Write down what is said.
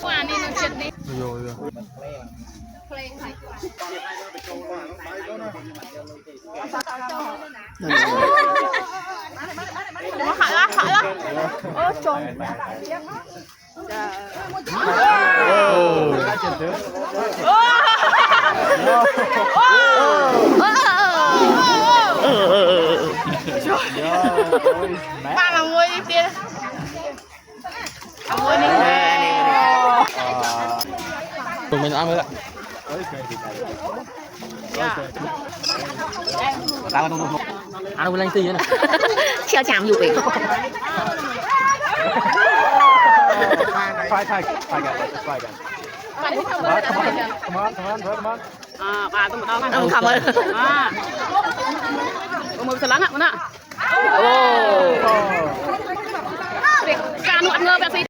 qua đi nó chật đi rồi nó khỏi đó ô tròn ba là ngồi đi tiên ngồi đi tụi mình ăn nữa ăn đâu lên tí nữa treo chạm dù vậy bà tôi một đo không cảm ơn một sờ lắng ạ ô can nuột ngơ bác sĩ